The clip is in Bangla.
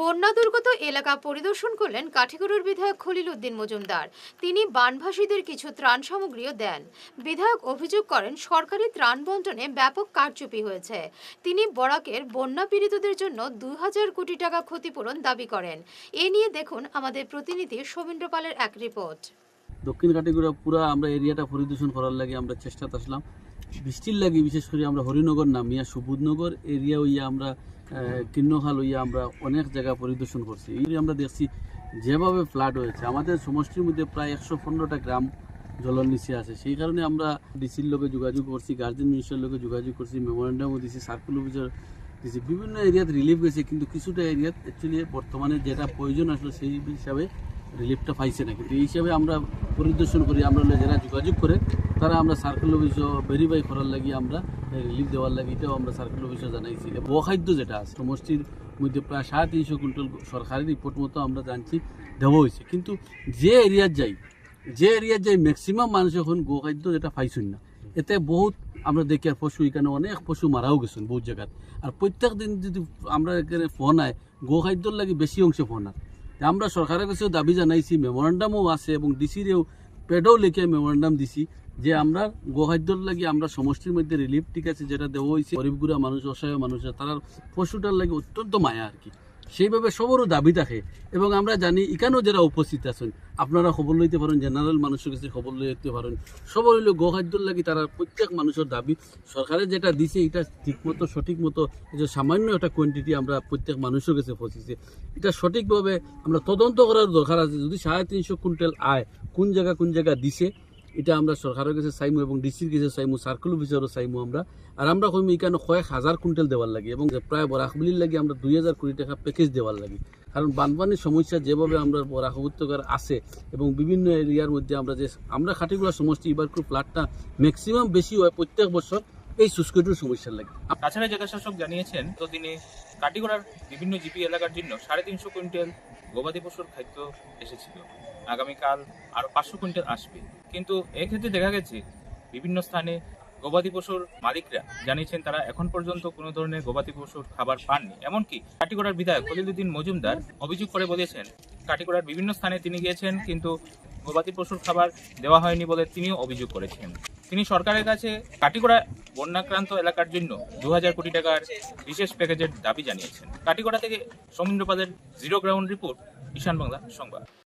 বন্যা দুর্গত এলাকা পরিদর্শন করলেন কাঠিগড়ার বিধায়ক খলিল উদ্দিন মজুমদার। তিনি বানভাসীদের কিছু ত্রাণ সামগ্রীও দেন। বিধায়ক অভিযোগ করেন সরকারি ত্রাণ বন্টনে ব্যাপক কারচুপি হয়েছে। তিনি বরাকের বন্যা পীড়িতদের জন্য ২,০০০ কোটি টাকা ক্ষতিপূরণ দাবি করেন। এ নিয়ে দেখুন আমাদের প্রতিনিধি সৌমেন্দ্র পালের এক রিপোর্ট। দক্ষিণ কাটিগড়া পুরা আমরা এরিয়াটা পরিদর্শন করার লাগে আমরা চেষ্টাতে আসলাম। বৃষ্টির লাগে বিশেষ করে আমরা হরিনগর নামিয়া সুবুধনগর এরিয়া হইয়া আমরা কিন্নখাল হইয়া আমরা অনেক জায়গা পরিদর্শন করছি। এই আমরা দেখছি যেভাবে ফ্লাড হয়েছে আমাদের সমষ্টির মধ্যে প্রায় ১১৫টা গ্রাম জলের নিচে আছে। সেই কারণে আমরা ডিসির লোকে যোগাযোগ করছি, গার্জেন মিনিস্টার লোকে যোগাযোগ করছি, মেমোরেন্ডামও দিছি, সার্কুল অফিসার দিছি। বিভিন্ন এরিয়াত রিলিফ গেছে, কিন্তু কিছুটা এরিয়াত অ্যাকচুয়ালি বর্তমানে যেটা প্রয়োজন আসলে সেই হিসাবে রিলিফটা পাইছে না। কিন্তু এই হিসাবে আমরা পরিদর্শন করি, আমরা যারা যোগাযোগ করে তারা আমরা সার্কেল অফিসও ভেরিফাই করার লাগি আমরা রিলিফ দেওয়ার লাগি এটাও আমরা সার্কেল অফিসে জানাইছি। গোখাদ্য যেটা আছে সমষ্টির মধ্যে প্রায় ৩৫০ কুইন্টাল সরকারি রিপোর্ট মতো আমরা জানছি দেওয়া হয়েছে। কিন্তু যে এরিয়াত যাই ম্যাক্সিমাম মানুষ এখন গোখাদ্য যেটা পাইছেন না। এতে বহুত আমরা দেখি আর পশু এখানে অনেক পশু মারাও গেছেন বহুত জায়গায়। আর প্রত্যেক দিন যদি আমরা এখানে ফোন আয় গোখাদ্যর লাগে বেশি অংশে ফোন আর আমরা সরকারের কাছেও দাবি জানাইছি, মেমোরেন্ডামও আছে এবং ডিসিরেও পেডও লিখে মেমোরেন্ডাম দিছি যে আমরা গোখাদ্যর লাগি আমরা সমষ্টির মধ্যে রিলিফ ঠিক আছে যেটা দেওয়া হয়েছে। গরিবগুড়া মানুষ, অসহায় মানুষ তারা পশুটার লাগে অত্যন্ত মায়া আর কি, সেইভাবে সবরও দাবি থাকে। এবং আমরা জানি এখানেও যারা উপস্থিত আছেন আপনারা খবর লইতে পারেন, জেনারেল মানুষের কাছে খবর লইতে পারেন। সবর হইল গোখাদ্যর লাগি তারা প্রত্যেক মানুষের দাবি সরকারের যেটা দিছে এটা ঠিকমতো সঠিক মতো যে সামান্য একটা কোয়ান্টিটি আমরা প্রত্যেক মানুষের কাছে পৌঁছেছে। এটা সঠিকভাবে আমরা তদন্ত করার দরকার আছে। যদি ৩৫০ কুইন্টাল আয় কোন জায়গা দিছে এটা আমরা সরকারের কাছে চাইমু এবং ডিসির কাছে চাইমু, সার্কেল অফিসারও চাইমু আমরা। আর আমরা কইমু এখানে কয়েক হাজার কুইন্টাল দেওয়ার লাগে এবং প্রায় বরাকবিলির লাগে আমরা ২,০০০ কোটি টাকা প্যাকেজ দেওয়ার লাগে। কারণ বানপানির সমস্যা যেভাবে আমরা বরাক উপত্যকার আছে এবং বিভিন্ন এরিয়ার মধ্যে আমরা খাটিগুলা সমষ্টি এবার খুব ফ্লাডটা ম্যাক্সিমাম বেশি হয় প্রত্যেক বছর এই শুষ্কটির সমস্যার লাগে। তাছাড়া জেলা শাসক জানিয়েছেন তো তিনি কাটিগড়ার বিভিন্ন জিপি এলাকার জন্য ৩৫০ কুইন্টাল গবাদি পশুর খাদ্য এসেছিল। আগামীকাল আরো ৫০০ কুইন্টাল আসবে। কিন্তু এক্ষেত্রে দেখা গেছে বিভিন্ন স্থানে গবাদি পশুর মালিকরা জানিয়েছেন তারা এখন পর্যন্ত কোনো ধরনের গবাদি পশুর খাবার পাননি। এমনকি কাটিগড়ার বিধায়ক খলিল উদ্দিন মজুমদার অভিযোগ করে বলেছেন কাটিগড়ার বিভিন্ন স্থানে তিনি গিয়েছেন কিন্তু গবাদি পশুর খাবার দেওয়া হয়নি বলে তিনিও অভিযোগ করেছেন। তিনি সরকারের কাছে কাটিগড়া বন্যাক্রান্ত এলাকার জন্য ২,০০০ কোটি টাকার বিশেষ প্যাকেজের দাবি জানিয়েছেন। কাটিগড়া থেকে সৌমেন্দ্র পালের জিরো গ্রাউন্ড রিপোর্ট, ঈশান বাংলা সংবাদ।